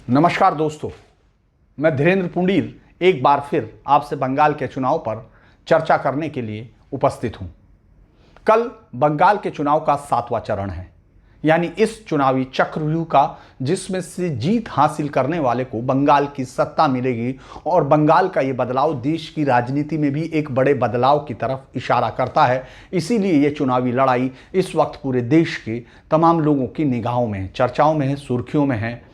नमस्कार दोस्तों, मैं धीरेन्द्र पुंडीर एक बार फिर आपसे बंगाल के चुनाव पर चर्चा करने के लिए उपस्थित हूं। कल बंगाल के चुनाव का 7वां चरण है, यानी इस चुनावी चक्रव्यूह का जिसमें से जीत हासिल करने वाले को बंगाल की सत्ता मिलेगी और बंगाल का ये बदलाव देश की राजनीति में भी एक बड़े बदलाव की तरफ इशारा करता है। इसीलिए ये चुनावी लड़ाई इस वक्त पूरे देश के तमाम लोगों की निगाहों में है, चर्चाओं में है, सुर्खियों में है।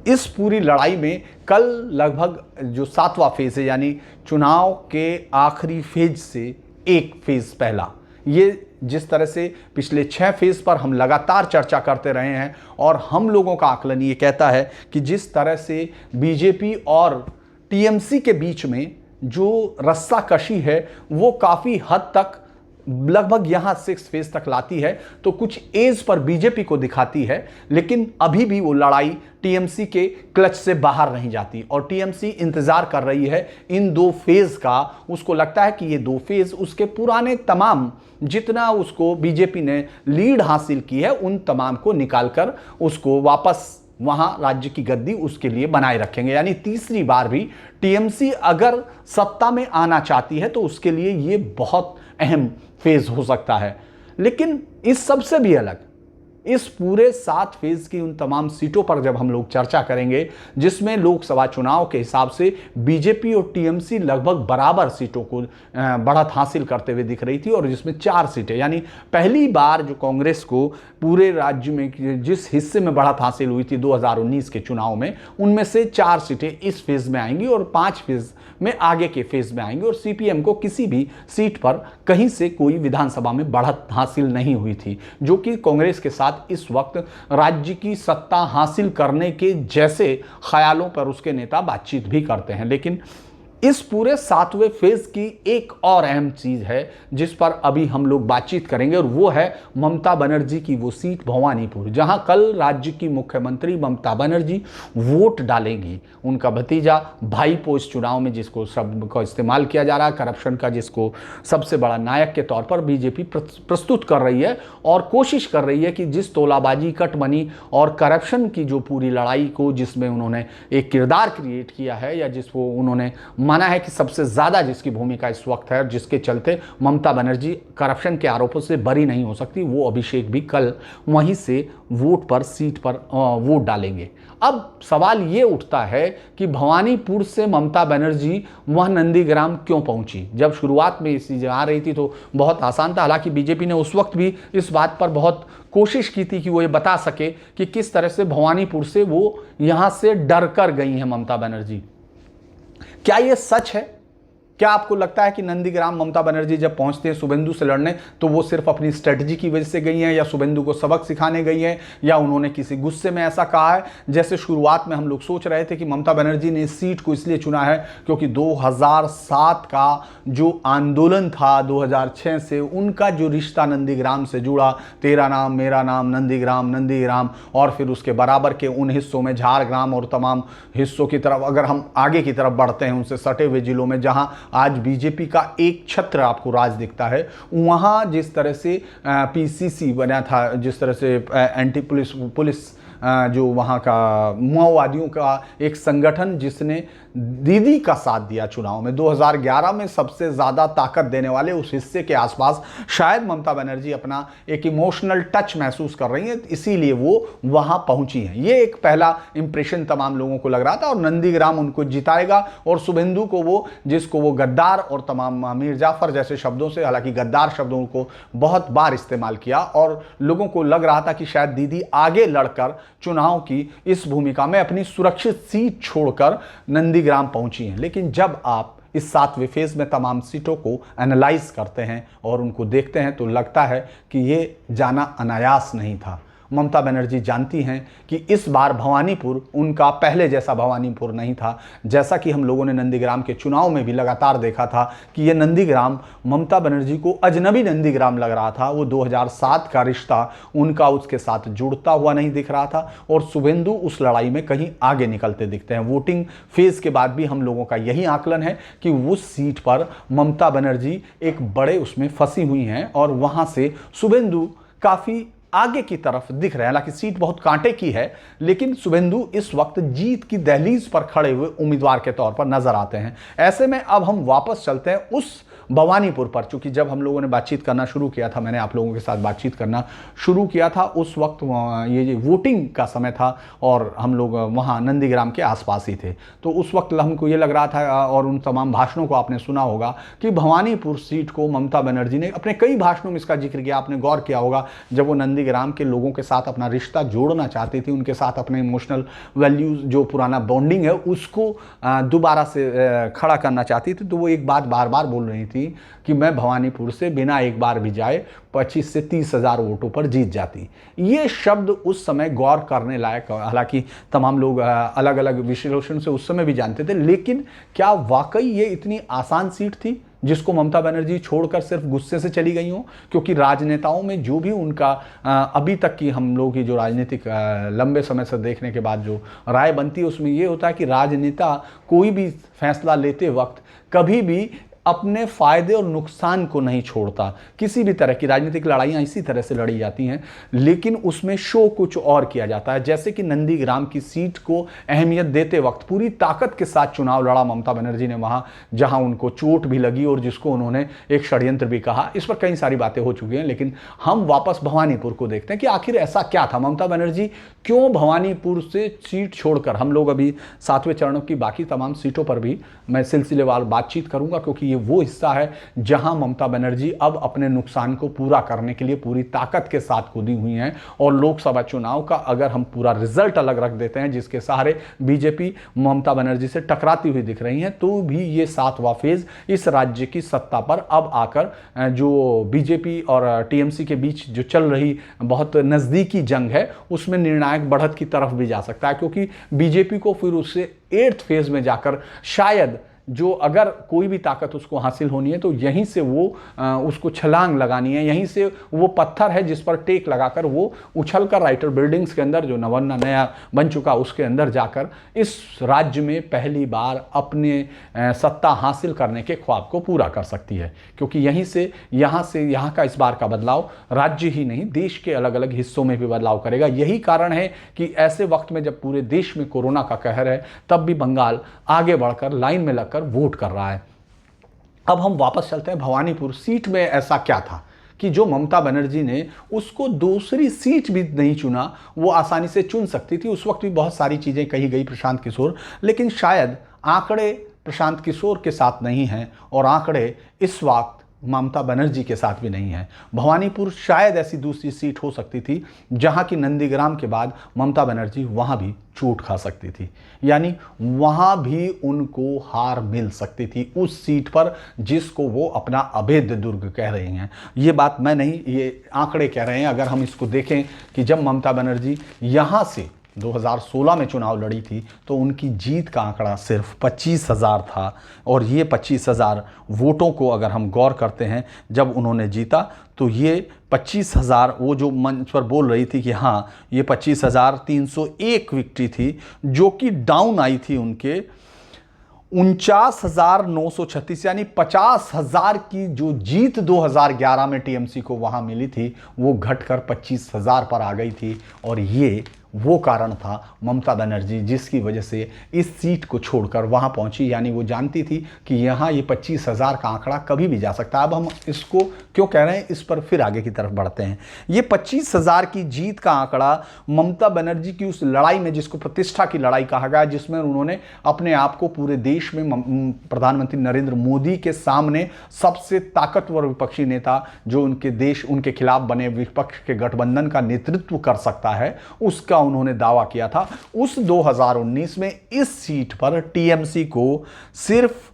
इस पूरी लड़ाई में कल लगभग जो 7वां फेज है, यानी चुनाव के आखिरी फेज से एक फेज पहला, ये जिस तरह से पिछले 6 फेज पर हम लगातार चर्चा करते रहे हैं और हम लोगों का आकलन ये कहता है कि जिस तरह से बीजेपी और टीएमसी के बीच में जो रस्साकशी है वो काफ़ी हद तक लगभग यहाँ 6 फेज तक लाती है, तो कुछ एज पर बीजेपी को दिखाती है, लेकिन अभी भी वो लड़ाई टीएमसी के क्लच से बाहर नहीं जाती और टीएमसी इंतजार कर रही है इन 2 फेज का। उसको लगता है कि ये 2 फेज उसके पुराने तमाम जितना उसको बीजेपी ने लीड हासिल की है उन तमाम को निकालकर उसको वापस वहां राज्य की गद्दी उसके लिए बनाए रखेंगे। यानी तीसरी बार भी टीएमसी अगर सत्ता में आना चाहती है तो उसके लिए ये बहुत अहम फेज हो सकता है। लेकिन इस सबसे भी अलग इस पूरे 7 फेज की उन तमाम सीटों पर जब हम लोग चर्चा करेंगे जिसमें लोकसभा चुनाव के हिसाब से बीजेपी और टीएमसी लगभग बराबर सीटों को बढ़त हासिल करते हुए दिख रही थी और जिसमें 4 सीटें, यानी पहली बार जो कांग्रेस को पूरे राज्य में जिस हिस्से में बढ़त हासिल हुई थी 2019 के चुनाव में, उनमें से 4 सीटें इस फेज में आएंगी और 5 फेज में आगे के फेज में आएंगे। और सीपीएम को किसी भी सीट पर कहीं से कोई विधानसभा में बढ़त हासिल नहीं हुई थी, जो कि कांग्रेस के साथ इस वक्त राज्य की सत्ता हासिल करने के जैसे ख्यालों पर उसके नेता बातचीत भी करते हैं। लेकिन इस पूरे 7वें फेज की एक और अहम चीज है जिस पर अभी हम लोग बातचीत करेंगे और वो है ममता बनर्जी की वो सीट भवानीपुर, जहां कल राज्य की मुख्यमंत्री ममता बनर्जी वोट डालेंगी। उनका भतीजा भाईपो इस चुनाव में जिसको शब्द का इस्तेमाल किया जा रहा है करप्शन का, जिसको सबसे बड़ा नायक के तौर पर बीजेपी प्रस्तुत कर रही है और कोशिश कर रही है कि जिस तोलाबाजी, कटमनी और करप्शन की जो पूरी लड़ाई को जिसमें उन्होंने एक किरदार क्रिएट किया है या जिसको उन्होंने माना है कि सबसे ज्यादा जिसकी भूमिका इस वक्त है, जिसके चलते ममता बनर्जी करप्शन के आरोपों से बरी नहीं हो सकती, वो अभिषेक भी कल वहीं से वोट पर सीट पर वोट डालेंगे। अब सवाल ये उठता है कि भवानीपुर से ममता बनर्जी वह नंदीग्राम क्यों पहुंची। जब शुरुआत में इस चीज़ आ रही थी तो बहुत आसान था, हालांकि बीजेपी ने उस वक्त भी इस बात पर बहुत कोशिश की थी कि वो ये बता सके कि किस तरह से भवानीपुर से वो यहां से डर कर गई हैं ममता बनर्जी। क्या यह सच है? क्या आपको लगता है कि नंदीग्राम ममता बनर्जी जब पहुंचते हैं शुभेंदु से लड़ने तो वो सिर्फ अपनी स्ट्रेटजी की वजह से गई हैं या शुभेंदु को सबक सिखाने गई हैं या उन्होंने किसी गुस्से में ऐसा कहा है? जैसे शुरुआत में हम लोग सोच रहे थे कि ममता बनर्जी ने इस सीट को इसलिए चुना है क्योंकि 2007 का जो आंदोलन था 2006 से उनका जो रिश्ता नंदीग्राम से जुड़ा, तेरा नाम मेरा नाम नंदीग्राम नंदीग्राम, और फिर उसके बराबर के उन हिस्सों में झारग्राम और तमाम हिस्सों की तरफ अगर हम आगे की तरफ बढ़ते हैं उनसे सटे हुए जिलों में जहां आज बीजेपी का एक छत्र आपको राज दिखता है, वहां जिस तरह से पीसीसी बना था, जिस तरह से एंटी पुलिस जो वहाँ का माओवादियों का एक संगठन जिसने दीदी का साथ दिया चुनाव में 2011 में, सबसे ज़्यादा ताकत देने वाले उस हिस्से के आसपास शायद ममता बनर्जी अपना एक इमोशनल टच महसूस कर रही हैं, इसीलिए वो वहाँ पहुँची हैं। ये एक पहला इंप्रेशन तमाम लोगों को लग रहा था और नंदीग्राम उनको जिताएगा और शुभेंदु को वो जिसको वो गद्दार और तमाम मीर जाफर जैसे शब्दों से, हालांकि गद्दार शब्दों को बहुत बार इस्तेमाल किया और लोगों को लग रहा था कि शायद दीदी आगे लड़कर चुनाव की इस भूमिका में अपनी सुरक्षित सीट छोड़कर नंदीग्राम पहुंची हैं। लेकिन जब आप इस 7वें फेज में तमाम सीटों को एनालाइज करते हैं और उनको देखते हैं तो लगता है कि ये जाना अनायास नहीं था। ममता बनर्जी जानती हैं कि इस बार भवानीपुर उनका पहले जैसा भवानीपुर नहीं था, जैसा कि हम लोगों ने नंदीग्राम के चुनाव में भी लगातार देखा था कि ये नंदीग्राम ममता बनर्जी को अजनबी नंदीग्राम लग रहा था। वो 2007 का रिश्ता उनका उसके साथ जुड़ता हुआ नहीं दिख रहा था और शुभेंदु उस लड़ाई में कहीं आगे निकलते दिखते हैं। वोटिंग फेज के बाद भी हम लोगों का यही आकलन है कि उस सीट पर ममता बनर्जी एक बड़े उसमें फंसी हुई हैं और वहां से शुभेंदु काफ़ी आगे की तरफ दिख रहे हैं। हालांकि सीट बहुत कांटे की है, लेकिन शुभेंदु इस वक्त जीत की दहलीज पर खड़े हुए उम्मीदवार के तौर पर नजर आते हैं। ऐसे में अब हम वापस चलते हैं उस भवानीपुर पर। चूंकि जब हम लोगों ने बातचीत करना शुरू किया था, मैंने आप लोगों के साथ बातचीत करना शुरू किया था, उस वक्त ये वोटिंग का समय था और हम लोग वहाँ नंदीग्राम के आसपास ही थे। तो उस वक्त हमको ये लग रहा था, और उन तमाम भाषणों को आपने सुना होगा, कि भवानीपुर सीट को ममता बनर्जी ने अपने कई भाषणों में इसका जिक्र किया। आपने गौर किया होगा, जब वो नंदीग्राम के लोगों के साथ अपना रिश्ता जोड़ना चाहती थी, उनके साथ अपने इमोशनल वैल्यूज, जो पुराना बॉन्डिंग है, उसको दोबारा से खड़ा करना चाहती थी, तो वो एक बात बार बार बोल रही थी कि मैं भवानीपुर से बिना एक बार भी जाए 25 से 30 हजार वोटों पर जीत जाती। ये शब्द उस समय गौर करने लायक, हालांकि तमाम लोग अलग अलग विश्लेषण से उस समय भी जानते थे, लेकिन क्या वाकई ये इतनी आसान सीट थी जिसको ममता बनर्जी छोड़कर सिर्फ गुस्से से चली गई हो? क्योंकि राजनेताओं में जो भी उनका अभी तक की हम लोग की जो राजनीतिक लंबे समय से देखने के बाद जो राय बनती है, उसमें ये होता है कि राजनेता कोई भी फैसला लेते वक्त कभी भी अपने फायदे और नुकसान को नहीं छोड़ता। किसी भी तरह की राजनीतिक लड़ाइयाँ इसी तरह से लड़ी जाती हैं, लेकिन उसमें शो कुछ और किया जाता है। जैसे कि नंदीग्राम की सीट को अहमियत देते वक्त पूरी ताकत के साथ चुनाव लड़ा ममता बनर्जी ने, वहाँ जहाँ उनको चोट भी लगी और जिसको उन्होंने एक षड्यंत्र भी कहा। इस पर कई सारी बातें हो चुकी हैं, लेकिन हम वापस भवानीपुर को देखते हैं कि आखिर ऐसा क्या था, ममता बनर्जी क्यों भवानीपुर से सीट छोड़कर, हम लोग अभी 7वें चरणों की बाकी तमाम सीटों पर भी मैं सिलसिलेवार बातचीत करूंगा, क्योंकि ये वो हिस्सा है जहां ममता बनर्जी अब अपने नुकसान को पूरा करने के लिए पूरी ताकत के साथ कूदी हुई हैं। और लोकसभा चुनाव का अगर हम पूरा रिजल्ट अलग रख देते हैं, जिसके सहारे बीजेपी ममता बनर्जी से टकराती हुई दिख रही है, तो भी ये 7वां फेज इस राज्य की सत्ता पर अब आकर जो बीजेपी और टीएमसी के बीच जो चल रही बहुत नजदीकी जंग है, उसमें निर्णायक बढ़त की तरफ भी जा सकता है। क्योंकि बीजेपी को फिर उससे 8th फेज में जाकर शायद जो अगर कोई भी ताकत उसको हासिल होनी है, तो यहीं से वो उसको छलांग लगानी है, यहीं से वो पत्थर है जिस पर टेक लगाकर वो उछलकर राइटर बिल्डिंग्स के अंदर, जो नवन्ना नया बन चुका, उसके अंदर जाकर इस राज्य में पहली बार अपने सत्ता हासिल करने के ख्वाब को पूरा कर सकती है। क्योंकि यहीं से यहाँ का इस बार का बदलाव राज्य ही नहीं, देश के अलग अलग हिस्सों में भी बदलाव करेगा। यही कारण है कि ऐसे वक्त में जब पूरे देश में कोरोना का कहर है, तब भी बंगाल आगे बढ़कर लाइन में लगकर वोट कर रहा है। अब हम वापस चलते हैं भवानीपुर सीट में। ऐसा क्या था कि जो ममता बनर्जी ने उसको दूसरी सीट भी नहीं चुना, वो आसानी से चुन सकती थी। उस वक्त भी बहुत सारी चीजें कही गई प्रशांत किशोर, लेकिन शायद आंकड़े प्रशांत किशोर के साथ नहीं हैं और आंकड़े इस वक्त ममता बनर्जी के साथ भी नहीं है। भवानीपुर शायद ऐसी दूसरी सीट हो सकती थी जहां की नंदीग्राम के बाद ममता बनर्जी वहां भी चोट खा सकती थी, यानी वहां भी उनको हार मिल सकती थी उस सीट पर जिसको वो अपना अभेद दुर्ग कह रहे हैं। ये बात मैं नहीं, ये आंकड़े कह रहे हैं। अगर हम इसको देखें कि जब ममता बनर्जी यहां से 2016 में चुनाव लड़ी थी, तो उनकी जीत का आंकड़ा सिर्फ 25,000 था। और ये 25,000 वोटों को अगर हम गौर करते हैं, जब उन्होंने जीता तो ये 25,000, वो जो मंच पर बोल रही थी कि हाँ ये 25,301 विक्ट्री थी, जो कि डाउन आई थी उनके 49,936, यानी 50,000 की जो जीत 2011 में टीएमसी को वहां मिली थी, वो घटकर 25,000 पर आ गई थी। और ये वो कारण था ममता बनर्जी जिसकी वजह से इस सीट को छोड़कर वहां पहुंची, यानी वो जानती थी कि यहां ये 25,000 का आंकड़ा कभी भी जा सकता है। अब हम इसको क्यों कह रहे हैं, इस पर फिर आगे की तरफ बढ़ते हैं। ये 25,000 की जीत का आंकड़ा ममता बनर्जी की उस लड़ाई में, जिसको प्रतिष्ठा की लड़ाई कहा गया, जिसमें उन्होंने अपने आप को पूरे देश में प्रधानमंत्री नरेंद्र मोदी के सामने सबसे ताकतवर विपक्षी नेता, जो उनके देश उनके खिलाफ बने विपक्ष के गठबंधन का नेतृत्व कर सकता है, उसका उन्होंने दावा किया था। उस 2019 में इस सीट पर टीएमसी को सिर्फ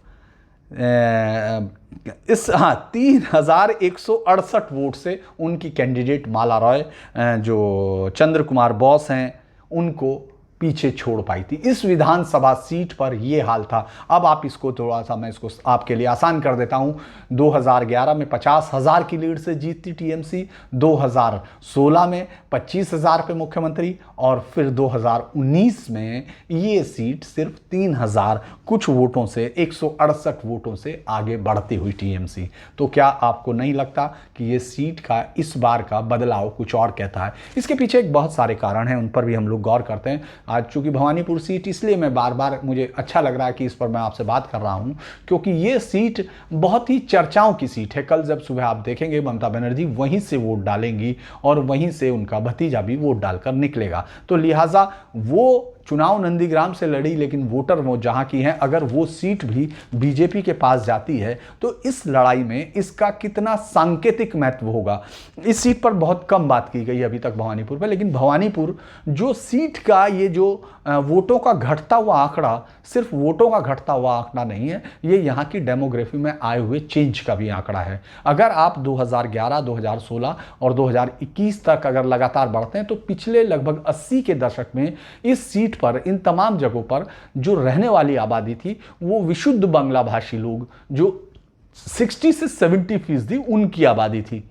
3,168 वोट से उनकी कैंडिडेट माला रॉय, जो चंद्र कुमार बोस हैं, उनको पीछे छोड़ पाई थी। इस विधानसभा सीट पर यह हाल था। अब आप इसको थोड़ा सा, मैं इसको आपके लिए आसान कर देता हूं। 2011 में 50,000 की लीड से जीती टीएमसी, 2016 में 25,000 पे मुख्यमंत्री, और फिर 2019 में ये सीट सिर्फ 3,000 कुछ वोटों से, 168 वोटों से आगे बढ़ती हुई टीएमसी। तो क्या आपको नहीं लगता कि ये सीट का इस बार का बदलाव कुछ और कहता है? इसके पीछे एक बहुत सारे कारण हैं, उन पर भी हम लोग गौर करते हैं। आज चूंकि भवानीपुर सीट, इसलिए मैं बार बार, मुझे अच्छा लग रहा है कि इस पर मैं आपसे बात कर रहा हूं, क्योंकि ये सीट बहुत ही चर्चाओं की सीट है। कल जब सुबह आप देखेंगे ममता बनर्जी वहीं से वोट डालेंगी और वहीं से उनका भतीजा भी वोट डालकर निकलेगा। तो लिहाजा वो चुनाव नंदीग्राम से लड़ी, लेकिन वोटर वो जहां की हैं, अगर वो सीट भी बीजेपी के पास जाती है तो इस लड़ाई में इसका कितना सांकेतिक महत्व होगा। इस सीट पर बहुत कम बात की गई अभी तक भवानीपुर पर, लेकिन भवानीपुर जो सीट का ये जो वोटों का घटता हुआ आंकड़ा, सिर्फ वोटों का घटता हुआ आंकड़ा नहीं है, ये यहाँ की डेमोग्राफी में आए हुए चेंज का भी आंकड़ा है। अगर आप 2011, 2016 और 2021 तक अगर लगातार बढ़ते हैं तो पिछले लगभग 80 के दशक में इस सीट पर, इन तमाम जगहों पर जो रहने वाली आबादी थी वो विशुद्ध बांग्ला भाषी लोग, जो 60 से 70% उनकी आबादी थी।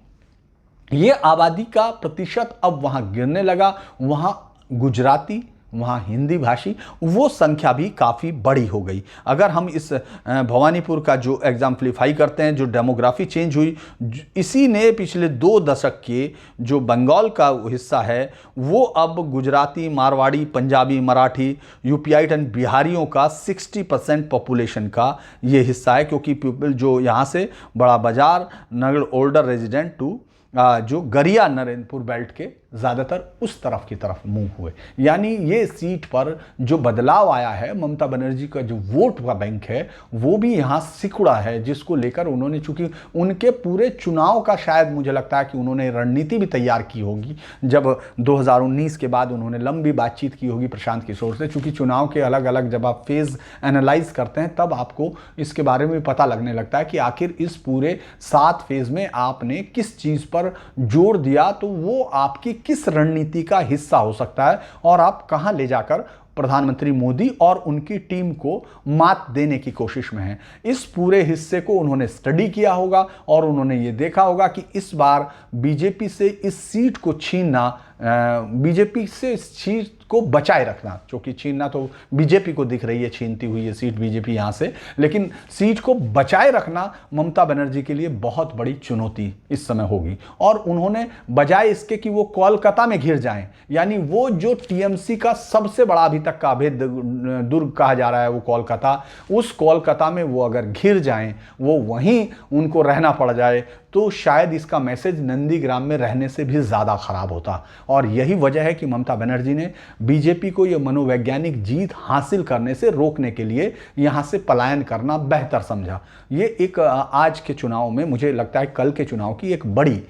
ये आबादी का प्रतिशत अब वहां गिरने लगा। वहां गुजराती, वहाँ हिंदी भाषी, वो संख्या भी काफ़ी बड़ी हो गई। अगर हम इस भवानीपुर का जो एग्जाम्पलीफाई करते हैं, जो डेमोग्राफी चेंज हुई, इसी ने पिछले 2 दशक के जो बंगाल का हिस्सा है वो अब गुजराती, मारवाड़ी, पंजाबी, मराठी, यूपीआईट एंड बिहारियों का 60% पॉपुलेशन का ये हिस्सा है, क्योंकि पीपल जो यहाँ से बड़ा बाजार, नगर, ओल्डर रेजिडेंट टू जो गरिया नरेंद्रपुर बेल्ट के ज़्यादातर उस तरफ की तरफ मूव हुए। यानी ये सीट पर जो बदलाव आया है, ममता बनर्जी का जो वोट का बैंक है वो भी यहाँ सिकुड़ा है, जिसको लेकर उन्होंने, चूंकि उनके पूरे चुनाव का शायद मुझे लगता है कि उन्होंने रणनीति भी तैयार की होगी। जब 2019 के बाद उन्होंने लंबी बातचीत की होगी प्रशांत किशोर से, चूंकि चुनाव के अलग अलग जब आप फेज़ एनालाइज करते हैं तब आपको इसके बारे में पता लगने लगता है कि आखिर इस पूरे 7 फेज़ में आपने किस चीज़ पर जोर दिया, तो वो आपकी किस रणनीति का हिस्सा हो सकता है और आप कहां ले जाकर प्रधानमंत्री मोदी और उनकी टीम को मात देने की कोशिश में हैं। इस पूरे हिस्से को उन्होंने स्टडी किया होगा और उन्होंने ये देखा होगा कि इस बार बीजेपी से इस सीट को छीनना, बीजेपी से इस सीट को बचाए रखना, क्योंकि छीनना तो बीजेपी को दिख रही है छीनती हुई ये सीट बीजेपी यहां से, लेकिन सीट को बचाए रखना ममता बनर्जी के लिए बहुत बड़ी चुनौती इस समय होगी। और उन्होंने बजाय इसके कि वो कोलकाता में घिर जाएं, यानी वो जो टीएमसी का सबसे बड़ा अभी तक का अभेद दुर्ग कहा जा रहा है वो कोलकाता, उस कोलकाता में वो अगर घिर जाएं, वो वहीं उनको रहना पड़ जाए, तो शायद इसका मैसेज नंदीग्राम में रहने से भी ज़्यादा खराब होता। और यही वजह है कि ममता बनर्जी ने बीजेपी को यह मनोवैज्ञानिक जीत हासिल करने से रोकने के लिए यहां से पलायन करना बेहतर समझा। ये एक आज के चुनाव में मुझे लगता है कल के चुनाव की एक बड़ी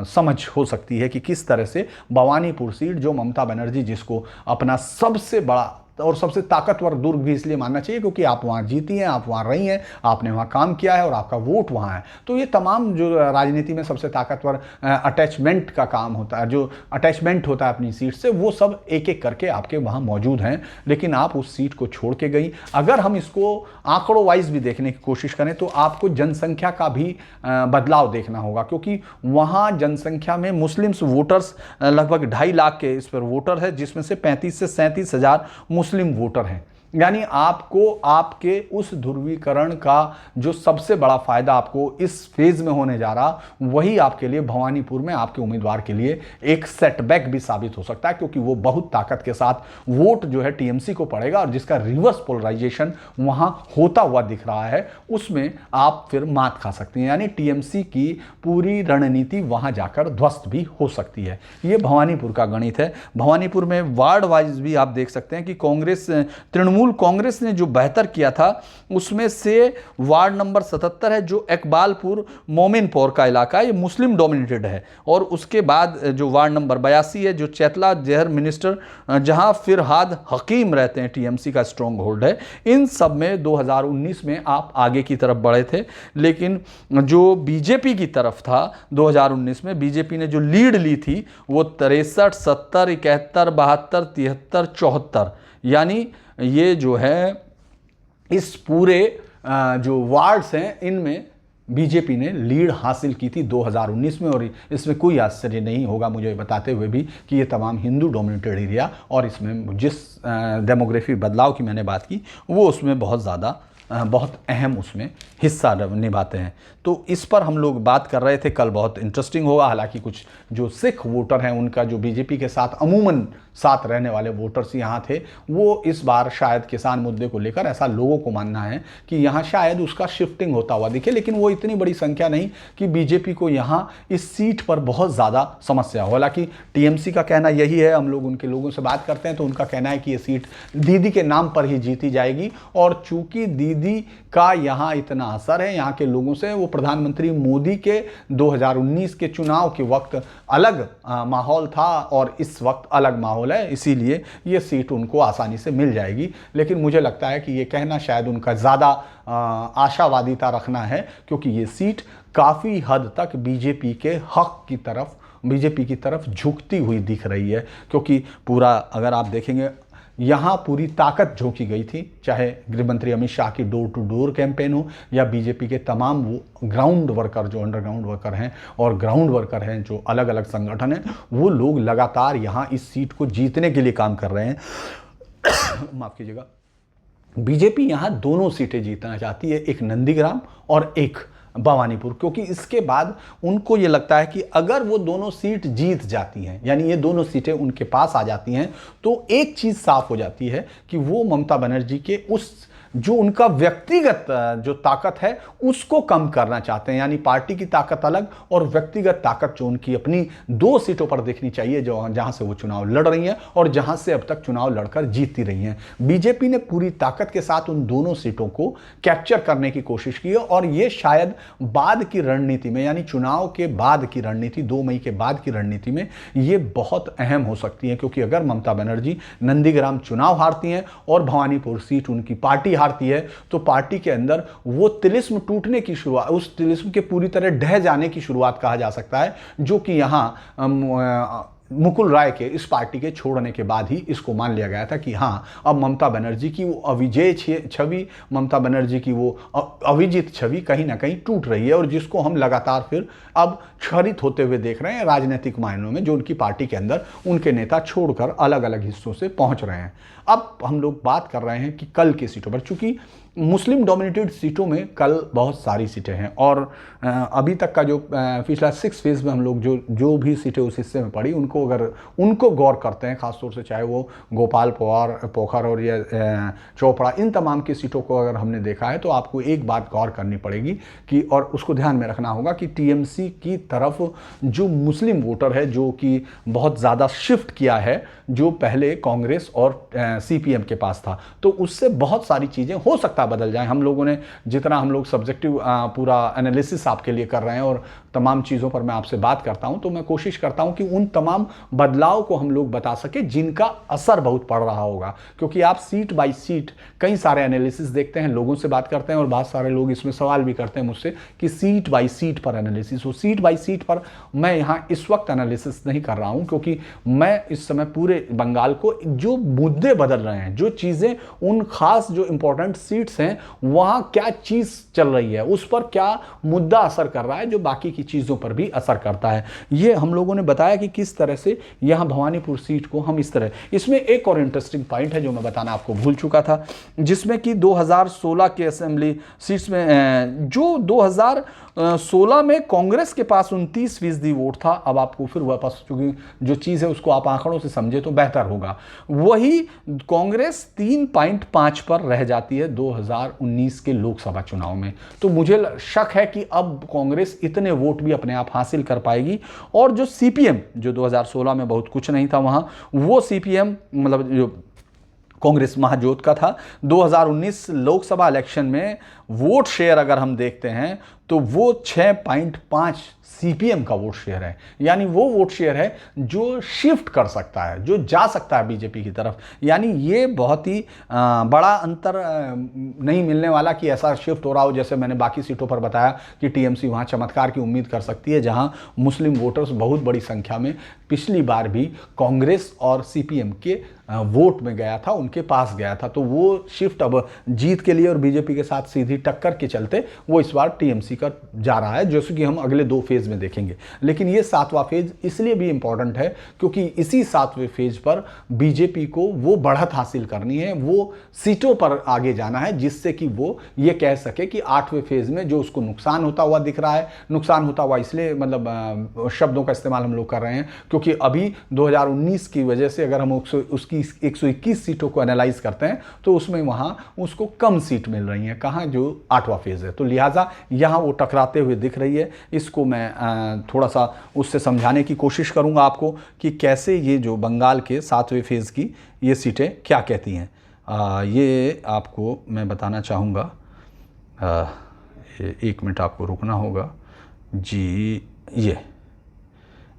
समझ हो सकती है कि किस तरह से भवानीपुर सीट, जो ममता बनर्जी जिसको अपना सबसे बड़ा और सबसे ताकतवर दुर्ग भी इसलिए मानना चाहिए क्योंकि आप वहाँ जीती हैं, आप वहाँ रही हैं, आपने वहाँ काम किया है और आपका वोट वहाँ है, तो ये तमाम जो राजनीति में सबसे ताकतवर अटैचमेंट का काम होता है, जो अटैचमेंट होता है अपनी सीट से, वो सब एक एक करके आपके वहाँ मौजूद हैं। लेकिन आप उस सीट को छोड़ के गई। अगर हम इसको आंकड़ों वाइज भी देखने की कोशिश करें तो आपको जनसंख्या का भी बदलाव देखना होगा, क्योंकि वहाँ जनसंख्या में मुस्लिम्स वोटर्स लगभग 2.5 लाख के इस पर वोटर है, जिसमें से 35 से 37 हज़ार मुस्लिम वोटर हैं। यानी आपको आपके उस ध्रुवीकरण का जो सबसे बड़ा फायदा आपको इस फेज में होने जा रहा, वही आपके लिए भवानीपुर में आपके उम्मीदवार के लिए एक सेटबैक भी साबित हो सकता है, क्योंकि वो बहुत ताकत के साथ वोट जो है टीएमसी को पड़ेगा और जिसका रिवर्स पोलराइजेशन वहां होता हुआ दिख रहा है, उसमें आप फिर मात खा सकते हैं। यानी टीएमसी की पूरी रणनीति वहां जाकर ध्वस्त भी हो सकती है। ये भवानीपुर का गणित है। भवानीपुर में वार्ड वाइज भी आप देख सकते हैं कि कांग्रेस तृणमूल तृणमूल कांग्रेस ने जो बेहतर किया था उसमें से वार्ड नंबर 77 है जो इकबालपुर मोमिनपुर का इलाका है, ये मुस्लिम डोमिनेटेड है। और उसके बाद जो वार्ड नंबर 82 है जो चैतला जहर मिनिस्टर जहां फिरहाद हकीम रहते हैं, टीएमसी का स्ट्रॉन्ग होल्ड है। इन सब में 2019 में आप आगे की तरफ बढ़े थे, लेकिन जो बीजेपी की तरफ था 2019 में बीजेपी ने जो लीड ली थी वो 63, 70, 71, 72, 73, 74, यानी ये जो है इस पूरे जो वार्ड्स हैं इनमें बीजेपी ने लीड हासिल की थी 2019 में। और इसमें कोई आश्चर्य नहीं होगा मुझे बताते हुए भी कि ये तमाम हिंदू डोमिनेटेड एरिया, और इसमें जिस डेमोग्राफी बदलाव की मैंने बात की वो उसमें बहुत अहम उसमें हिस्सा निभाते हैं। तो इस पर हम लोग बात कर रहे थे, कल बहुत इंटरेस्टिंग होगा। हालांकि कुछ जो सिख वोटर हैं उनका जो बीजेपी के साथ अमूमन साथ रहने वाले वोटर्स यहाँ थे, वो इस बार शायद किसान मुद्दे को लेकर, ऐसा लोगों को मानना है कि यहाँ शायद उसका शिफ्टिंग होता हुआ दिखे, लेकिन वो इतनी बड़ी संख्या नहीं कि बीजेपी को यहाँ इस सीट पर बहुत ज़्यादा समस्या हो। हालांकि टीएमसी का कहना यही है, हम लोग उनके लोगों से बात करते हैं तो उनका कहना है कि ये सीट दीदी के नाम पर ही जीती जाएगी। और चूंकि दीदी का यहाँ इतना असर है यहाँ के लोगों से, वो प्रधानमंत्री मोदी के 2019 के चुनाव के वक्त अलग माहौल था और इस वक्त अलग माहौल है, इसीलिए ये सीट उनको आसानी से मिल जाएगी। लेकिन मुझे लगता है कि ये कहना शायद उनका ज़्यादा आशावादिता रखना है, क्योंकि ये सीट काफ़ी हद तक बीजेपी के हक की तरफ, बीजेपी की तरफ झुकती हुई दिख रही है। क्योंकि पूरा अगर आप देखेंगे यहाँ पूरी ताकत झोंकी गई थी, चाहे गृहमंत्री अमित शाह की डोर टू डोर कैंपेन हो या बीजेपी के तमाम वो ग्राउंड वर्कर जो अंडरग्राउंड वर्कर हैं और ग्राउंड वर्कर हैं जो अलग अलग संगठन हैं, वो लोग लगातार यहाँ इस सीट को जीतने के लिए काम कर रहे हैं। माफ़ कीजिएगा। बीजेपी यहाँ दोनों सीटें जीतना चाहती है, एक नंदीग्राम और एक भवानीपुर, क्योंकि इसके बाद उनको ये लगता है कि अगर वो दोनों सीट जीत जाती हैं, यानी ये दोनों सीटें उनके पास आ जाती हैं, तो एक चीज़ साफ हो जाती है कि वो ममता बनर्जी के उस जो उनका व्यक्तिगत जो ताकत है उसको कम करना चाहते हैं। यानी पार्टी की ताकत अलग और व्यक्तिगत ताकत जो उनकी अपनी 2 सीटों पर देखनी चाहिए जो जहां से वो चुनाव लड़ रही हैं और जहां से अब तक चुनाव लड़कर जीतती रही हैं। बीजेपी ने पूरी ताकत के साथ उन दोनों सीटों को कैप्चर करने की कोशिश की है और ये शायद बाद की रणनीति में, यानी चुनाव के बाद की रणनीति, 2 मई के बाद की रणनीति में ये बहुत अहम हो सकती है। क्योंकि अगर ममता बनर्जी नंदीग्राम चुनाव हारती हैं और भवानीपुर सीट उनकी पार्टी हारती है, तो पार्टी के अंदर वो तिलिस्म टूटने की शुरुआत, उस तिलिस्म के पूरी तरह ढह जाने की शुरुआत कहा जा सकता है, जो कि यहाँ मुकुल राय के इस पार्टी के छोड़ने के बाद ही इसको मान लिया गया था कि हाँ, अब ममता बनर्जी की वो अविजय छवि, ममता बनर्जी की वो अविजित छवि कहीं ना कहीं टूट रही है और जिसको हम लगातार फिर अब क्षरित होते हुए देख रहे हैं राजनीतिक मायनों में, जो उनकी पार्टी के अंदर उनके नेता छोड़कर अलग अलग हिस्सों से पहुंच रहे हैं। अब हम लोग बात कर रहे हैं कि कल की सीटों पर, चूंकि मुस्लिम डोमिनेटेड सीटों में कल बहुत सारी सीटें हैं और अभी तक का जो पिछला 6 फेज में हम लोग जो भी सीटें उस हिस्से में पड़ी उनको गौर करते हैं, खासतौर से चाहे वो गोपाल पोखर और या चोपड़ा, इन तमाम की सीटों को अगर हमने देखा है तो आपको एक बात गौर करनी पड़ेगी कि, और उसको ध्यान में रखना होगा कि टीएमसी की तरफ जो मुस्लिम वोटर है जो कि बहुत ज़्यादा शिफ्ट किया है, जो पहले कांग्रेस और सीपीएम के पास था, तो उससे बहुत सारी चीज़ें हो सकता बदल जाएं। हम लोगों ने जितना हम लोग सब्जेक्टिव पूरा एनालिसिस आपके लिए कर रहे हैं और तमाम चीज़ों पर मैं आपसे बात करता हूं, तो मैं कोशिश करता हूं कि उन तमाम बदलाव को हम लोग बता सके जिनका असर बहुत पड़ रहा होगा। क्योंकि आप सीट बाई सीट कई सारे एनालिसिस देखते हैं, लोगों से बात करते हैं और बहुत सारे लोग इसमें सवाल भी करते हैं मुझसे कि सीट बाई सीट पर एनालिसिस हो। सीट बाई सीट पर मैं यहाँ इस वक्त एनालिसिस नहीं कर रहा हूँ, क्योंकि मैं इस समय पूरे बंगाल को जो मुद्दे बदल रहे हैं, जो चीज़ें उन खास जो इंपॉर्टेंट सीट्स हैं वहाँ क्या चीज़ चल रही है, उस पर क्या मुद्दा असर कर रहा है जो बाकी की चीज़ों पर भी असर करता है, ये हम लोगों ने बताया कि किस तरह से यहाँ भवानीपुर सीट को हम इस तरह। इसमें एक और इंटरेस्टिंग पॉइंट है जो मैं बताना आपको भूल चुका था, जिसमें कि 2016 के असेंबली सीट्स में जो 2016 में कांग्रेस के पास 29% वोट था, अब आपको फिर वापस, चूंकि जो चीज़ है उसको आप आंकड़ों से समझे तो बेहतर होगा, वही कांग्रेस 3.5 पर रह जाती है 2019 के लोकसभा चुनाव में। तो मुझे शक है कि अब कांग्रेस इतने वोट भी अपने आप हासिल कर पाएगी और जो सीपीएम जो 2016 में बहुत कुछ नहीं था वहां, वो सीपीएम मतलब जो कांग्रेस महाजोत का था। 2019 लोकसभा इलेक्शन में वोट शेयर अगर हम देखते हैं तो वो 6.5 सीपीएम का वोट शेयर है, यानी वो वोट शेयर है जो शिफ्ट कर सकता है, जो जा सकता है बीजेपी की तरफ। यानी ये बहुत ही बड़ा अंतर नहीं मिलने वाला कि ऐसा शिफ्ट हो रहा हो जैसे मैंने बाकी सीटों पर बताया कि टीएमसी वहाँ चमत्कार की उम्मीद कर सकती है, जहाँ मुस्लिम वोटर्स बहुत बड़ी संख्या में पिछली बार भी कांग्रेस और सीपीएम के वोट में गया था, उनके पास गया था। तो वो शिफ्ट अब जीत के लिए और बीजेपी के साथ सीधी टक्कर के चलते वो इस बार टीएमसी का जा रहा है, जैसे कि हम अगले 2 फेज में देखेंगे। लेकिन ये 7वां फेज इसलिए भी इंपॉर्टेंट है क्योंकि इसी 7वें फेज पर बीजेपी को वो बढ़त हासिल करनी है, वो सीटों पर आगे जाना है, जिससे कि वो ये कह सके कि 8वें फेज में जो उसको नुकसान होता हुआ दिख रहा है, नुकसान होता हुआ इसलिए मतलब शब्दों का इस्तेमाल हम लोग कर रहे हैं क्योंकि अभी 2019 की वजह से अगर हम उसकी 121 सीटों को एनालाइज करते हैं तो उसमें वहां उसको कम सीट मिल रही है, कहां जो 8वां फेज है। तो लिहाजा यहां वो टकराते हुए दिख रही है। इसको मैं थोड़ा सा उससे समझाने की कोशिश करूंगा आपको कि कैसे ये जो बंगाल के 7वें फेज की ये सीटें क्या कहती हैं। ये आपको मैं बताना चाहूँगा। 1 मिनट आपको रुकना होगा जी।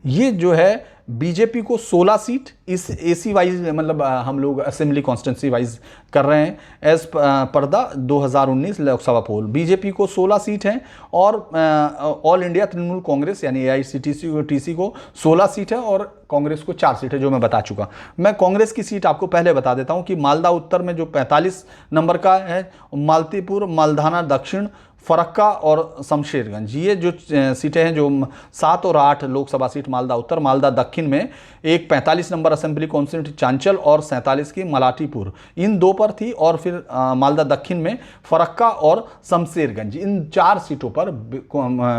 ये जो है बीजेपी को 16 सीट इस एसी वाइज मतलब हम लोग असेंबली कॉन्स्टिट्यूंसी वाइज कर रहे हैं as per the 2019 Lok Sabha pole. BJP को 16 सीट हैं और ऑल इंडिया तृणमूल कांग्रेस यानी एआईसीटीसी को 16 सीट है और कांग्रेस को 4 सीट है, जो मैं बता चुका। मैं कांग्रेस की सीट आपको पहले बता देता हूं कि मालदा उत्तर में जो 45 नंबर का है, मालतीपुर, मालधाना दक्षिण, फरक्का और शमशेरगंज, ये जो सीटें हैं जो 7 और 8 लोकसभा सीट मालदा उत्तर, मालदा दक्षिण में एक 45 नंबर असेंबली कॉन्स्टिट्यूंसी चांचल और 47 की मलाटीपुर, इन 2 पर थी। और फिर मालदा दक्षिण में फरक्का और शमशेरगंज, इन 4 सीटों पर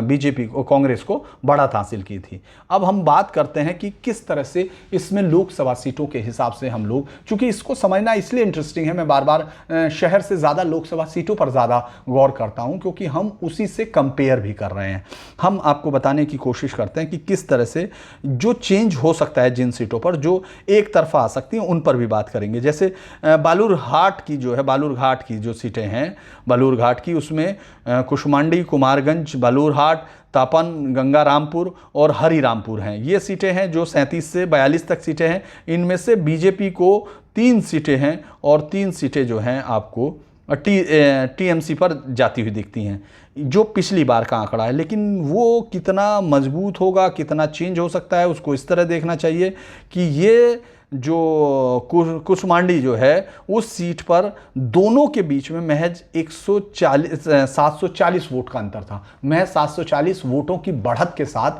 बीजेपी को कांग्रेस को बढ़त हासिल की थी। अब हम बात करते हैं कि किस तरह से इसमें लोकसभा सीटों के हिसाब से हम लोग, चूंकि इसको समझना इसलिए इंटरेस्टिंग है, मैं बार बार शहर से ज़्यादा लोकसभा सीटों पर ज़्यादा गौर करता हूँ क्योंकि हम उसी से कंपेयर भी कर रहे हैं। हम आपको बताने की कोशिश करते हैं कि किस तरह से जो चेंज हो सकता है जिन सीटों पर जो एक तरफा आ सकती हैं उन पर भी बात करेंगे। जैसे बालूरघाट की जो है, बालूरघाट की जो सीटें हैं बालूरघाट की, उसमें कुशमांडी, कुमारगंज, बालूरघाट, तापन, गंगारामपुर और हरिरामपुर हैं। ये सीटें हैं जो 37 से 42 तक सीटें हैं। इनमें से बीजेपी को 3 सीटें हैं और 3 सीटें जो हैं आपको टीएमसी पर जाती हुई दिखती हैं, जो पिछली बार का आंकड़ा है। लेकिन वो कितना मजबूत होगा, कितना चेंज हो सकता है, उसको इस तरह देखना चाहिए कि ये जो कुशमांडी जो है उस सीट पर दोनों के बीच में महज 740 वोट का अंतर था। महज 740 वोटों की बढ़त के साथ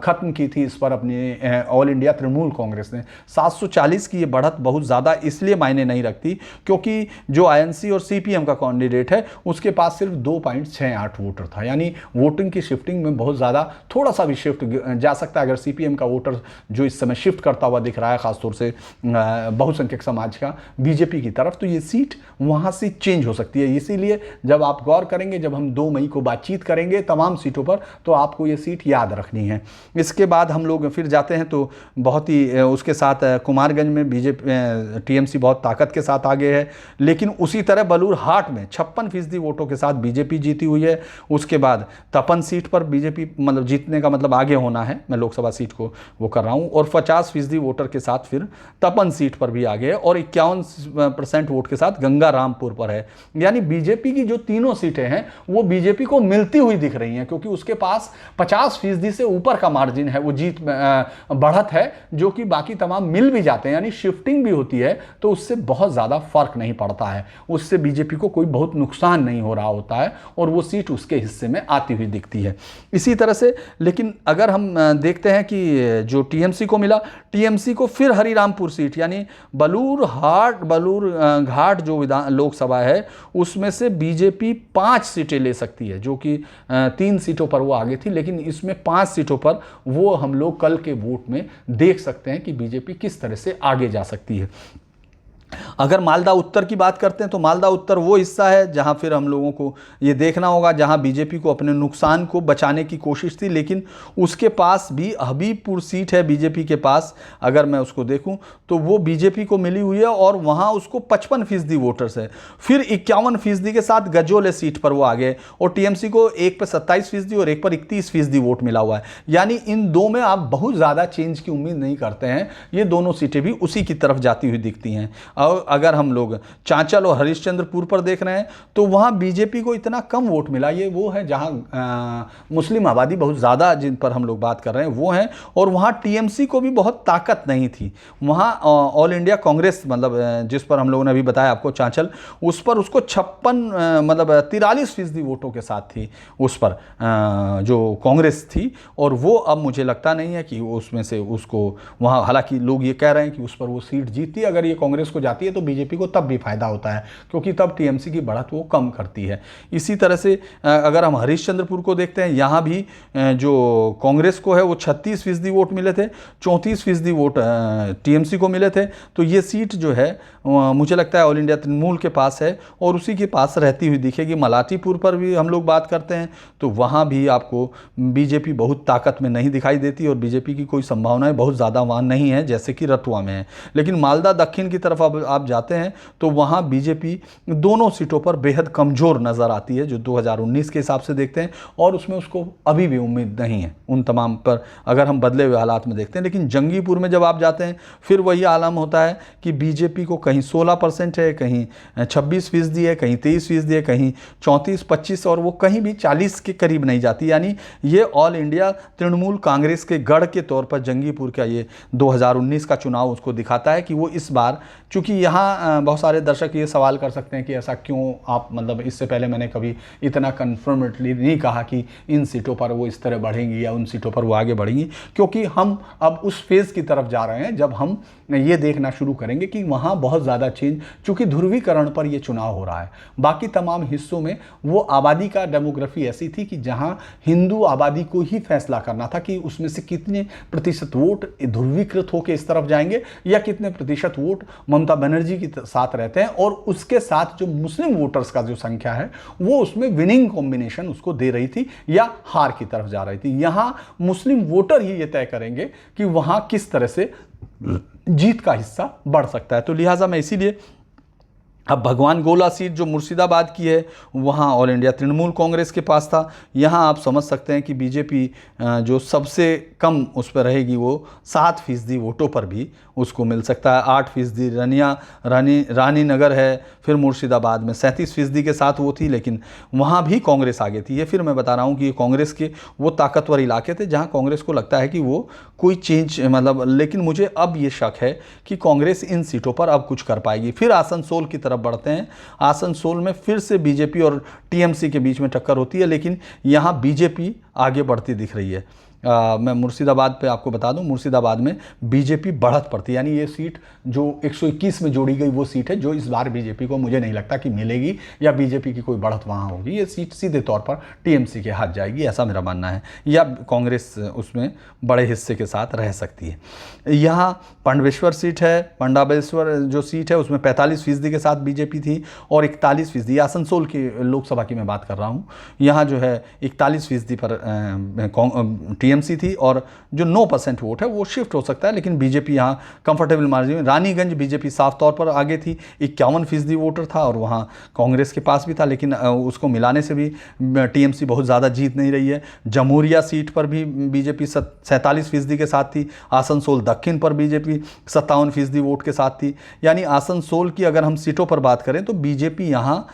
खत्म की थी इस पर अपनी ऑल इंडिया तृणमूल कांग्रेस ने। 740 की ये बढ़त बहुत ज़्यादा इसलिए मायने नहीं रखती क्योंकि जो आईएनसी और सीपीएम का कैंडिडेट है उसके पास सिर्फ 2.68 वोटर था, यानी वोटिंग की शिफ्टिंग में बहुत ज़्यादा थोड़ा सा भी शिफ्ट जा सकता है। अगर सीपीएम का वोटर जो इस समय शिफ्ट करता हुआ दिख रहा है खासतौर से बहुसंख्यक समाज का बीजेपी की तरफ, तो ये सीट वहां से चेंज हो सकती है। इसीलिए जब आप गौर करेंगे, जब हम 2 मई को बातचीत करेंगे तमाम सीटों पर, तो आपको ये सीट याद रखनी है। इसके बाद हम लोग फिर जाते हैं तो बहुत ही उसके साथ कुमारगंज में बीजेपी टीएमसी बहुत ताकत के साथ आगे है। लेकिन उसी तरह बलूरहाट में 56% वोटों के साथ बीजेपी जीती हुई है। उसके बाद तपन सीट पर बीजेपी मतलब जीतने का मतलब आगे होना है, मैं लोकसभा सीट को वो कर रहा हूं, और 50% वोटर के साथ फिर तपन सीट पर भी आगे है और 51% वोट के साथ गंगारामपुर पर है। यानी बीजेपी की जो तीनों सीटें हैं वो बीजेपी को मिलती हुई दिख रही हैं क्योंकि उसके पास 50% से ऊपर का मार्जिन है, वो जीत बढ़त है, जो कि बाकी तमाम मिल भी जाते हैं। यानी शिफ्टिंग भी होती है तो उससे बहुत ज़्यादा फर्क नहीं पड़ता है, उससे बीजेपी को कोई बहुत नुकसान नहीं हो रहा होता है और वो सीट उसके हिस्से में आती हुई दिखती है। इसी तरह से लेकिन अगर हम देखते हैं कि जो टीएमसी को मिला, टीएमसी को फिर हरिरामपुर सीट यानी बलूरघाट जो लोकसभा है उसमें से बीजेपी 5 सीटें ले सकती है, जो कि 3 सीटों पर वो आगे थी, लेकिन इसमें 5 सीटों पर वो हम लोग कल के वोट में देख सकते हैं कि बीजेपी किस तरह से आगे जा सकती है। अगर मालदा उत्तर की बात करते हैं तो मालदा उत्तर वो हिस्सा है जहां फिर हम लोगों को ये देखना होगा, जहां बीजेपी को अपने नुकसान को बचाने की कोशिश थी, लेकिन उसके पास भी हबीबपुर सीट है बीजेपी के पास। अगर मैं उसको देखूं तो वो बीजेपी को मिली हुई है और वहां उसको 55% वोटर्स है। फिर 51% के साथ गजोले सीट पर वो आ गए और टीएमसी को एक पर 27% और एक पर 31% वोट मिला हुआ है। यानी इन दो में आप बहुत ज़्यादा चेंज की उम्मीद नहीं करते हैं, ये दोनों सीटें भी उसी की तरफ जाती हुई दिखती हैं। और अगर हम लोग चांचल और हरिश्चंद्रपुर पर देख रहे हैं तो वहां बीजेपी को इतना कम वोट मिला, ये वो है जहां मुस्लिम आबादी बहुत ज़्यादा जिन पर हम लोग बात कर रहे हैं वो हैं, और वहां टीएमसी को भी बहुत ताकत नहीं थी। वहां ऑल इंडिया कांग्रेस मतलब जिस पर हम लोगों ने अभी बताया आपको चांचल, उस पर उसको 43% वोटों के साथ थी उस पर जो कांग्रेस थी, और वो अब मुझे लगता नहीं है कि उसमें से उसको वहाँ, हालांकि लोग ये कह रहे हैं कि उस पर वो सीट जीतती, अगर ये कांग्रेस को जाती है तो बीजेपी को तब भी फायदा होता है क्योंकि तब टीएमसी की बढ़त वो कम करती है। इसी तरह से अगर हम हरिश्चंद्रपुर को देखते हैं, यहाँ भी जो कांग्रेस को है वो 36% वोट मिले थे, 34% वोट टीएमसी को मिले थे। तो ये सीट जो है मुझे लगता है ऑल इंडिया तृणमूल के पास है और उसी के पास रहती हुई दिखेगी। मलाटीपुर पर भी हम लोग बात करते हैं तो वहाँ भी आपको बीजेपी बहुत ताकत में नहीं दिखाई देती और बीजेपी की कोई संभावनाएं बहुत ज़्यादा वहाँ नहीं है जैसे कि रतुआ में है। लेकिन मालदा दक्षिण की तरफ अब आप जाते हैं तो वहाँ बीजेपी दोनों सीटों पर बेहद कमज़ोर नज़र आती है जो 2019 के हिसाब से देखते हैं, और उसमें उसको अभी भी उम्मीद नहीं है उन तमाम पर अगर हम बदले हुए हालात में देखते हैं। लेकिन जंगीपुर में जब आप जाते हैं फिर वही आलम होता है कि बीजेपी को कहीं 16% है, कहीं 26% है, कहीं 23% है, कहीं 34-25 और वो कहीं भी 40 के करीब नहीं जाती। यानी ये ऑल इंडिया तृणमूल कांग्रेस के गढ़ के तौर पर जंगीपुर का ये 2019 का चुनाव उसको दिखाता है कि वो इस बार, चूँकि यहाँ बहुत सारे दर्शक ये सवाल कर सकते हैं कि ऐसा क्यों आप, मतलब इससे पहले मैंने कभी इतना कन्फर्मेटली नहीं कहा कि इन सीटों पर वो इस तरह बढ़ेंगी या उन सीटों पर वो आगे बढ़ेंगी, क्योंकि हम अब उस फेज़ की तरफ जा रहे हैं जब हम ये देखना शुरू करेंगे कि वहाँ बहुत ज़्यादा चेंज, चूँकि ध्रुवीकरण पर ये चुनाव हो रहा है। बाकी तमाम हिस्सों में वो आबादी का डेमोग्राफी ऐसी थी कि जहाँ हिंदू आबादी को ही फैसला करना था कि उसमें से कितने प्रतिशत वोट ध्रुवीकृत होकर इस तरफ जाएंगे या कितने प्रतिशत वोट ममता बनर्जी के साथ रहते हैं, और उसके साथ जो मुस्लिम वोटर्स का जो संख्या है वो उसमें विनिंग कॉम्बिनेशन उसको दे रही थी या हार की तरफ जा रही थी। यहाँ मुस्लिम वोटर ही ये तय करेंगे कि वहाँ किस तरह से जीत का हिस्सा बढ़ सकता है। तो लिहाजा मैं इसीलिए अब भगवान गोला सीट जो मुर्शिदाबाद की है वहाँ ऑल इंडिया तृणमूल कांग्रेस के पास था, यहाँ आप समझ सकते हैं कि बीजेपी जो सबसे कम उस पर रहेगी वो 7% वोटों पर भी उसको मिल सकता है। 8% रानी नगर है, फिर मुर्शिदाबाद में 37% के साथ वो थी, लेकिन वहाँ भी कांग्रेस आगे थी। ये फिर मैं बता रहा हूँ कि ये कांग्रेस के वो ताकतवर इलाके थे जहाँ कांग्रेस को लगता है कि वो कोई चेंज मतलब, लेकिन मुझे अब ये शक है कि कांग्रेस इन सीटों पर अब कुछ कर पाएगी। फिर आसनसोल की तरफ बढ़ते हैं। आसनसोल में फिर से बीजेपी और टीएमसी के बीच में टक्कर होती है, लेकिन यहाँ बीजेपी आगे बढ़ती दिख रही है। मैं मुर्शिदाबाद पे आपको बता दूं, मुर्शिदाबाद में बीजेपी बढ़त पड़ती है, यानी ये सीट जो 121 में जोड़ी गई वो सीट है जो इस बार बीजेपी को मुझे नहीं लगता कि मिलेगी या बीजेपी की कोई बढ़त वहाँ होगी। ये सीट सीधे तौर पर टीएमसी के हाथ जाएगी, ऐसा मेरा मानना है, या कांग्रेस उसमें बड़े हिस्से के साथ रह सकती है। यहाँ पंडवेश्वर सीट है, पंडाबेश्वर जो सीट है उसमें 45% के साथ बीजेपी थी और 41%, आसनसोल की लोकसभा की मैं बात कर रहा हूँ, यहाँ जो है 41% पर टीएमसी थी और जो 9% वोट है वो शिफ्ट हो सकता है, लेकिन बीजेपी यहाँ कंफर्टेबल मार्जिन में। रानीगंज बीजेपी साफ तौर पर आगे थी, 51% वोटर था और वहाँ कांग्रेस के पास भी था, लेकिन उसको मिलाने से भी टीएमसी बहुत ज़्यादा जीत नहीं रही है। जमूरिया सीट पर भी बीजेपी 47% के साथ थी। आसनसोल दक्षिण पर बीजेपी 57% वोट के साथ थी। यानी आसनसोल की अगर हम सीटों पर बात करें तो बीजेपी यहाँ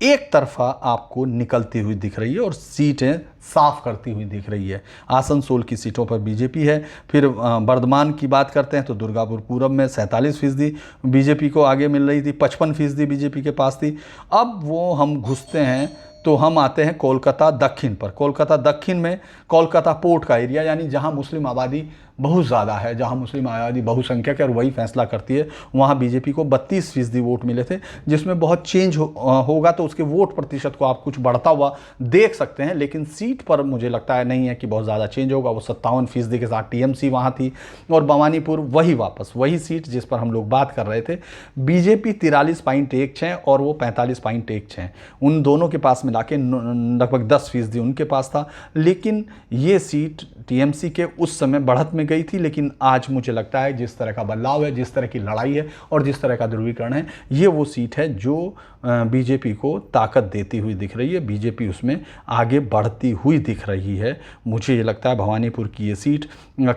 एक तरफा आपको निकलती हुई दिख रही है और सीटें साफ करती हुई दिख रही है। आसनसोल की सीटों पर बीजेपी है। फिर बर्धमान की बात करते हैं तो दुर्गापुर पूरब में 47% बीजेपी को आगे मिल रही थी, 55% बीजेपी के पास थी। अब वो हम घुसते हैं तो हम आते हैं कोलकाता दक्षिण पर। कोलकाता दक्षिण में कोलकाता पोर्ट का एरिया, यानी जहां मुस्लिम आबादी बहुत ज़्यादा है, जहां मुस्लिम आबादी बहुसंख्यक है और वही फैसला करती है, वहां बीजेपी को 32% वोट मिले थे, जिसमें बहुत चेंज होगा तो उसके वोट प्रतिशत को आप कुछ बढ़ता हुआ देख सकते हैं, लेकिन सीट पर मुझे लगता है नहीं है कि बहुत ज़्यादा चेंज होगा। वो 57% के साथ टीएमसी वहाँ थी और भवानीपुर वही वापस वही सीट जिस पर हम लोग बात कर रहे थे। बीजेपी 43.16 और वो 45.16, उन दोनों के पास मिला के लगभग 10% उनके पास था। लेकिन ये सीट टीएमसी के उस समय बढ़त में गई थी, लेकिन आज मुझे लगता है जिस तरह का बदलाव है, जिस तरह की लड़ाई है और जिस तरह का ध्रुवीकरण है, ये वो सीट है जो बीजेपी को ताकत देती हुई दिख रही है, बीजेपी उसमें आगे बढ़ती हुई दिख रही है। मुझे ये लगता है भवानीपुर की ये सीट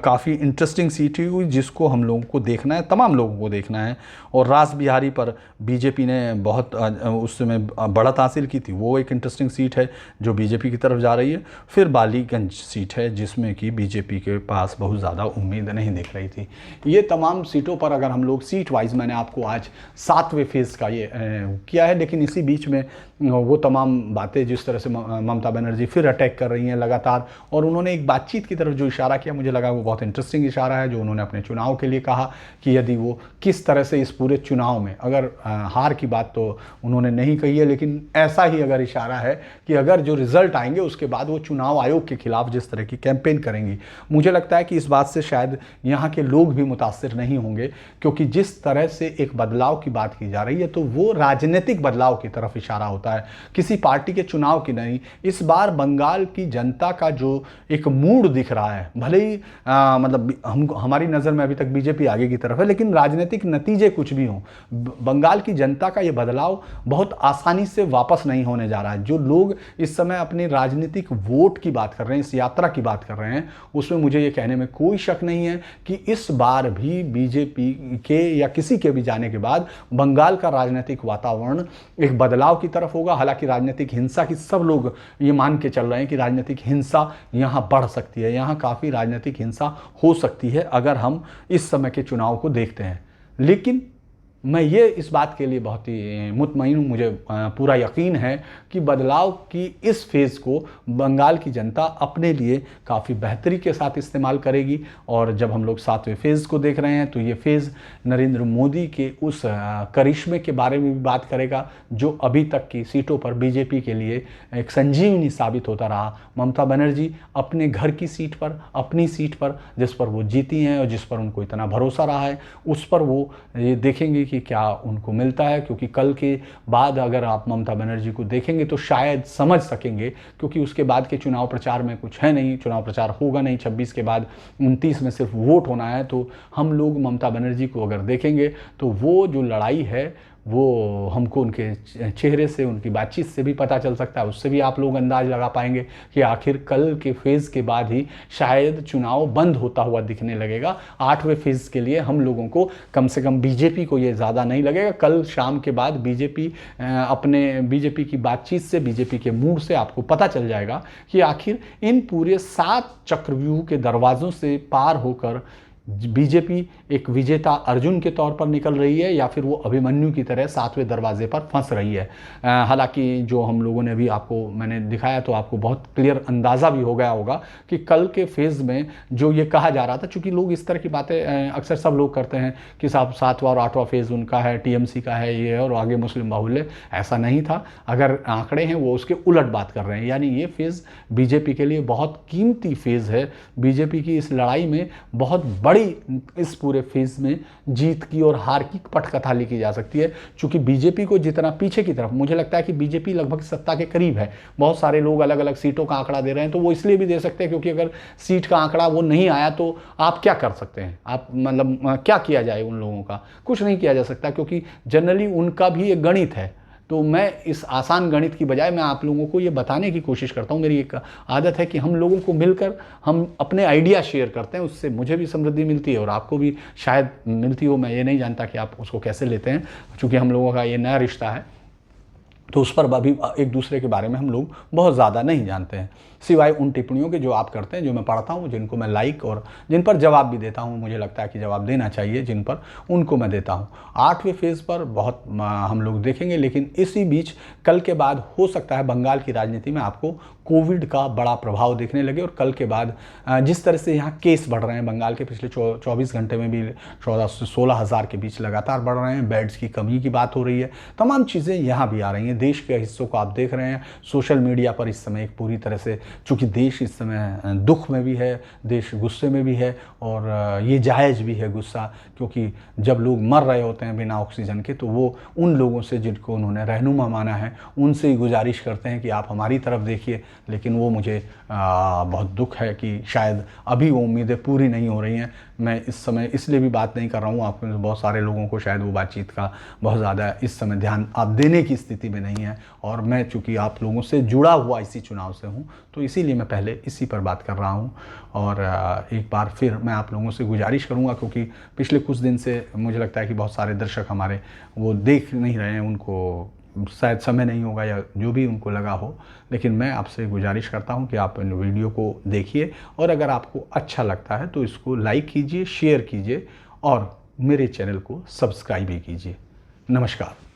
काफ़ी इंटरेस्टिंग सीट हुई जिसको हम लोगों को देखना है, तमाम लोगों को देखना है। और रास बिहारी पर बीजेपी ने बहुत उस समय बढ़त हासिल की थी, वो एक इंटरेस्टिंग सीट है जो बीजेपी की तरफ जा रही है। फिर बालीगंज सीट है जिसमें कि बीजेपी के पास बहुत ज़्यादा उम्मीद नहीं दिख रही थी। ये तमाम सीटों पर अगर हम लोग सीट वाइज, मैंने आपको आज 7वें फेज़ का ये किया है, लेकिन इसी बीच में वो तमाम बातें जिस तरह से ममता बनर्जी फिर अटैक कर रही हैं लगातार, और उन्होंने एक बातचीत की तरफ जो इशारा किया मुझे लगा वो बहुत इंटरेस्टिंग इशारा है, जो उन्होंने अपने चुनाव के लिए कहा कि यदि वो किस तरह से इस पूरे चुनाव में, अगर हार की बात तो उन्होंने नहीं कही है, लेकिन ऐसा ही अगर इशारा है कि अगर जो रिजल्ट आएंगे उसके बाद वो चुनाव आयोग के खिलाफ जिस तरह की कैंपेन करेंगी, मुझे लगता है कि इस बात से शायद यहाँ के लोग भी मुतासिर नहीं होंगे, क्योंकि जिस तरह से एक बदलाव की बात की जा रही है तो वो राजनीतिक बदलाव की तरफ इशारा होता है, किसी पार्टी के चुनाव की नहीं। इस बार बंगाल की जनता का जो एक मूड दिख रहा है, भले ही मतलब हमारी नज़र में अभी तक बीजेपी आगे की तरफ है, लेकिन राजनीतिक नतीजे कुछ भी हों, बंगाल की जनता का ये बदलाव बहुत आसानी से वापस नहीं होने जा रहा है। जो लोग इस समय अपने राजनीतिक वोट की बात कर रहे हैं, इस यात्रा की बात कर रहे हैं, उसमें मुझे ये कहने में कोई शक नहीं है कि इस बार भी बीजेपी के या किसी के भी जाने के बाद बंगाल का राजनीतिक वातावरण एक बदलाव की तरफ होगा। हालांकि राजनीतिक हिंसा की सब लोग ये मान के चल रहे हैं कि राजनीतिक हिंसा यहाँ बढ़ सकती है, यहाँ काफ़ी राजनीतिक हिंसा हो सकती है अगर हम इस समय के चुनाव को देखते हैं। लेकिन मैं ये इस बात के लिए बहुत ही मुतमईन हूँ, मुझे पूरा यकीन है कि बदलाव की इस फेज़ को बंगाल की जनता अपने लिए काफ़ी बेहतरी के साथ इस्तेमाल करेगी। और जब हम लोग 7वें फेज़ को देख रहे हैं तो ये फेज़ नरेंद्र मोदी के उस करिश्मे के बारे में भी बात करेगा जो अभी तक की सीटों पर बीजेपी के लिए एक संजीवनी साबित होता रहा। ममता बनर्जी अपने घर की सीट पर, अपनी सीट पर, जिस पर वो जीती हैं और जिस पर उनको इतना भरोसा रहा है, उस पर वो ये देखेंगे कि क्या उनको मिलता है। क्योंकि कल के बाद अगर आप ममता बनर्जी को देखेंगे तो शायद समझ सकेंगे, क्योंकि उसके बाद के चुनाव प्रचार में कुछ है नहीं, चुनाव प्रचार होगा नहीं, 26 के बाद 29 में सिर्फ वोट होना है। तो हम लोग ममता बनर्जी को अगर देखेंगे तो वो जो लड़ाई है वो हमको उनके चेहरे से, उनकी बातचीत से भी पता चल सकता है, उससे भी आप लोग अंदाज लगा पाएंगे कि आखिर कल के फेज़ के बाद ही शायद चुनाव बंद होता हुआ दिखने लगेगा। 8वें फेज़ के लिए हम लोगों को, कम से कम बीजेपी को ये ज़्यादा नहीं लगेगा। कल शाम के बाद बीजेपी की बातचीत से, बीजेपी के मूड से आपको पता चल जाएगा कि आखिर इन पूरे 7 चक्रव्यूह के दरवाज़ों से पार होकर बीजेपी एक विजेता अर्जुन के तौर पर निकल रही है या फिर वो अभिमन्यु की तरह 7वें दरवाजे पर फंस रही है। हालांकि जो हम लोगों ने भी आपको मैंने दिखाया तो आपको बहुत क्लियर अंदाज़ा भी हो गया होगा कि कल के फेज़ में जो ये कहा जा रहा था, चूँकि लोग इस तरह की बातें अक्सर सब लोग करते हैं कि साहब 7वां और 8वां फेज़ उनका है, टीएमसी का है ये, और आगे मुस्लिम बाहुल्य, ऐसा नहीं था। अगर आंकड़े हैं वो उसके उलट बात कर रहे हैं। यानी ये फेज़ बीजेपी के लिए बहुत कीमती फेज़ है। बीजेपी की इस लड़ाई में बहुत बड़ी इस पूरे फेज में जीत की और हार की पटकथा लिखी जा सकती है। चूंकि बीजेपी को जितना पीछे की तरफ, मुझे लगता है कि बीजेपी लगभग सत्ता के करीब है। बहुत सारे लोग अलग अलग सीटों का आंकड़ा दे रहे हैं, तो वो इसलिए भी दे सकते हैं क्योंकि अगर सीट का आंकड़ा वो नहीं आया तो आप क्या कर सकते हैं, आप मतलब क्या किया जाए उन लोगों का, कुछ नहीं किया जा सकता, क्योंकि जनरली उनका भी एक गणित है। तो मैं इस आसान गणित की बजाय मैं आप लोगों को ये बताने की कोशिश करता हूँ। मेरी एक आदत है कि हम लोगों को मिलकर हम अपने आइडिया शेयर करते हैं, उससे मुझे भी समृद्धि मिलती है और आपको भी शायद मिलती हो। मैं ये नहीं जानता कि आप उसको कैसे लेते हैं, क्योंकि हम लोगों का ये नया रिश्ता है तो उस पर अभी एक दूसरे के बारे में हम लोग बहुत ज़्यादा नहीं जानते हैं, सिवाय उन टिप्पणियों के जो आप करते हैं, जो मैं पढ़ता हूँ, जिनको मैं लाइक और जिन पर जवाब भी देता हूँ। मुझे लगता है कि जवाब देना चाहिए जिन पर, उनको मैं देता हूँ। 8वें फेज़ पर बहुत हम लोग देखेंगे, लेकिन इसी बीच कल के बाद हो सकता है बंगाल की राजनीति में आपको कोविड का बड़ा प्रभाव देखने लगे। और कल के बाद जिस तरह से यहाँ केस बढ़ रहे हैं, बंगाल के पिछले 24 घंटे में भी 14 से 16 हज़ार के बीच लगातार बढ़ रहे हैं, बेड्स की कमी की बात हो रही है, तमाम चीज़ें यहाँ भी आ रही हैं। देश के हिस्सों को आप देख रहे हैं सोशल मीडिया पर इस समय एक पूरी तरह से, चूँकि देश इस समय दुख में भी है, देश गुस्से में भी है, और ये जायज़ भी है गुस्सा, क्योंकि जब लोग मर रहे होते हैं बिना ऑक्सीजन के, तो वो उन लोगों से जिनको उन्होंने रहनुमा माना है उनसे ही गुजारिश करते हैं कि आप हमारी तरफ देखिए। लेकिन वो मुझे बहुत दुख है कि शायद अभी वो उम्मीदें पूरी नहीं हो रही हैं। मैं इस समय इसलिए भी बात नहीं कर रहा हूँ, आप में से बहुत सारे लोगों को शायद वो बातचीत का बहुत ज़्यादा इस समय ध्यान आप देने की स्थिति में नहीं है, और मैं चूँकि आप लोगों से जुड़ा हुआ इसी चुनाव से हूँ, तो इसीलिए मैं पहले इसी पर बात कर रहा हूँ। और एक बार फिर मैं आप लोगों से गुजारिश करूँगा, क्योंकि पिछले कुछ दिन से मुझे लगता है कि बहुत सारे दर्शक हमारे वो देख नहीं रहे हैं, उनको शायद समय नहीं होगा या जो भी उनको लगा हो, लेकिन मैं आपसे गुजारिश करता हूं कि आप इन वीडियो को देखिए, और अगर आपको अच्छा लगता है तो इसको लाइक कीजिए, शेयर कीजिए, और मेरे चैनल को सब्सक्राइब भी कीजिए। नमस्कार।